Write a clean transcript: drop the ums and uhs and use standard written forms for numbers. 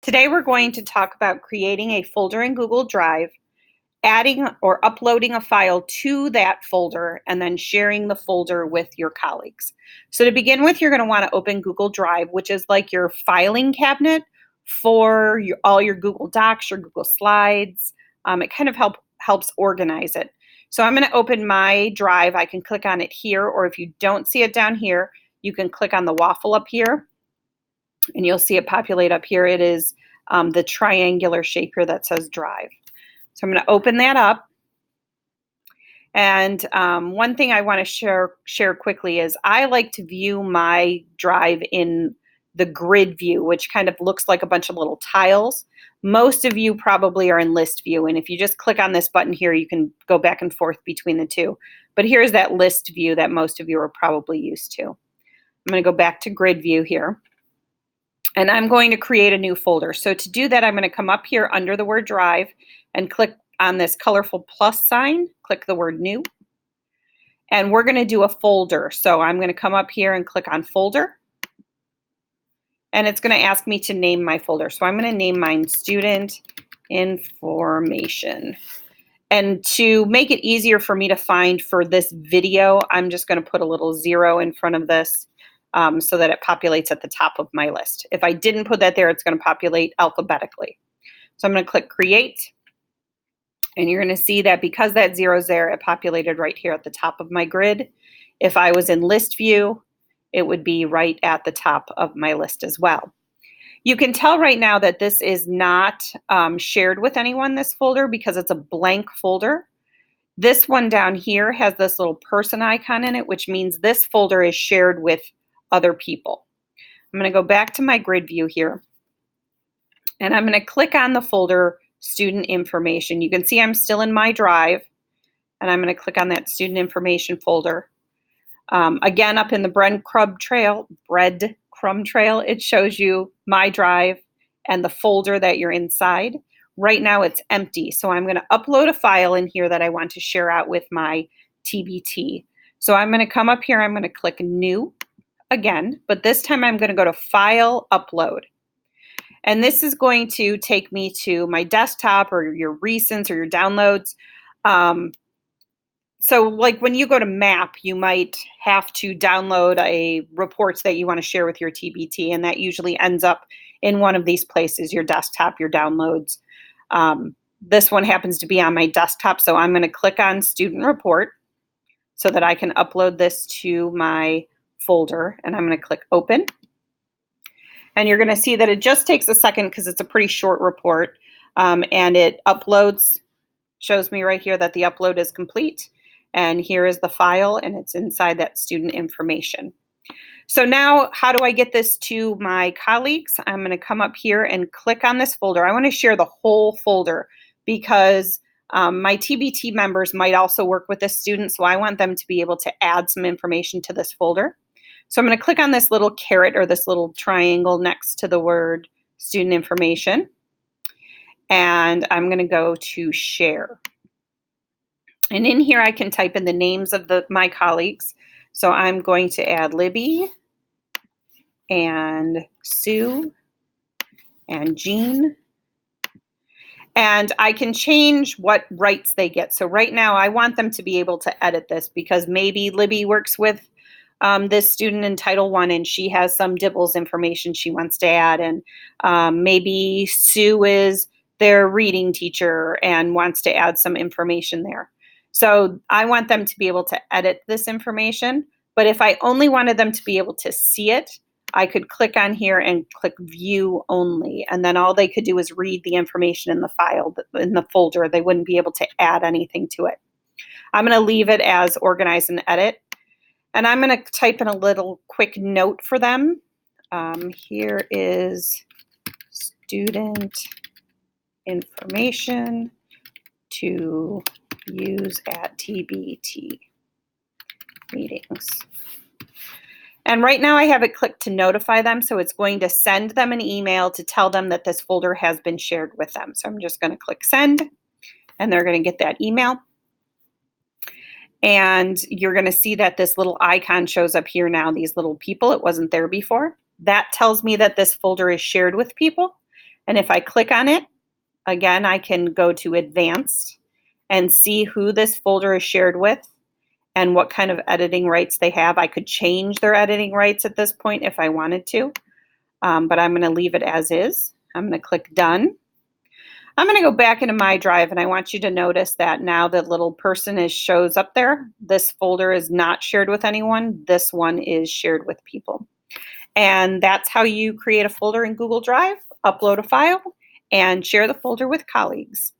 Today we're going to talk about creating a folder in Google Drive, adding or uploading a file to that folder, and then sharing the folder with your colleagues. So to begin with, you're going to want to open Google Drive, which is like your filing cabinet for all your Google Docs, your Google Slides. It kind of helps organize it. So I'm going to open my Drive. I can click on it here, or if you don't see it down here, you can click on the waffle up here, and you'll see it populate up here. It is the triangular shape here that says Drive. So I'm going to open that up. And one thing I want to share quickly is I like to view my Drive in the grid view, which kind of looks like a bunch of little tiles. Most of you probably are in list view, and if you just click on this button here, you can go back and forth between the two. But here's that list view that most of you are probably used to. I'm going to go back to grid view here, and I'm going to create a new folder. So to do that, I'm going to come up here under the word Drive and click on this colorful plus sign, click the word New, and we're going to do a folder. So I'm going to come up here and click on Folder, and it's going to ask me to name my folder. So I'm going to name mine Student Information. And to make it easier for me to find for this video, I'm just going to put a little 0 in front of this so that it populates at the top of my list. If I didn't put that there, it's going to populate alphabetically. So I'm going to click Create. And you're going to see that because that 0 is there, it populated right here at the top of my grid. If I was in list view, it would be right at the top of my list as well. You can tell right now that this is not shared with anyone, this folder, because it's a blank folder. This one down here has this little person icon in it, which means this folder is shared with other people. I'm going to go back to my grid view here, and I'm going to click on the folder Student Information. You can see I'm still in my Drive, and I'm going to click on that Student Information folder. Again, up in the breadcrumb trail, it shows you my Drive and the folder that you're inside. Right now it's empty, so I'm going to upload a file in here that I want to share out with my TBT. So I'm going to come up here, I'm going to click New again, but this time I'm going to go to File, Upload. And this is going to take me to my desktop or your recents or your downloads. So like when you go to Map, you might have to download a reports that you want to share with your TBT, and that usually ends up in one of these places, your desktop, your downloads. This one happens to be on my desktop, so I'm going to click on Student Report so that I can upload this to my folder, and I'm going to click Open. And you're going to see that it just takes a second because it's a pretty short report, and it uploads, shows me right here that the upload is complete. And here is the file, and it's inside that Student Information. So now, how do I get this to my colleagues? I'm going to come up here and click on this folder. I want to share the whole folder because my TBT members might also work with this student, so I want them to be able to add some information to this folder. So I'm going to click on this little caret or this little triangle next to the word Student Information, and I'm going to go to Share. And in here, I can type in the names of my colleagues. So I'm going to add Libby and Sue and Jean. And I can change what rights they get. So right now, I want them to be able to edit this because maybe Libby works with this student in Title I and she has some DIBELS information she wants to add. And maybe Sue is their reading teacher and wants to add some information there. So I want them to be able to edit this information, but if I only wanted them to be able to see it, I could click on here and click View Only, and then all they could do is read the information in the file, in the folder. They wouldn't be able to add anything to it. I'm going to leave it as Organize and Edit, and I'm going to type in a little quick note for them. Here is student information to use at TBT meetings. And right now I have it clicked to notify them, so it's going to send them an email to tell them that this folder has been shared with them. So I'm just going to click Send, and they're going to get that email. And you're going to see that this little icon shows up here now, these little people. It wasn't there before. That tells me that this folder is shared with people. And if I click on it, again, I can go to Advanced and see who this folder is shared with and what kind of editing rights they have. I could change their editing rights at this point if I wanted to, but I'm going to leave it as is. I'm going to click Done. I'm going to go back into my drive, and I want you to notice that now the little person shows up there. This folder is not shared with anyone. This one is shared with people. And that's how you create a folder in Google Drive, upload a file, and share the folder with colleagues.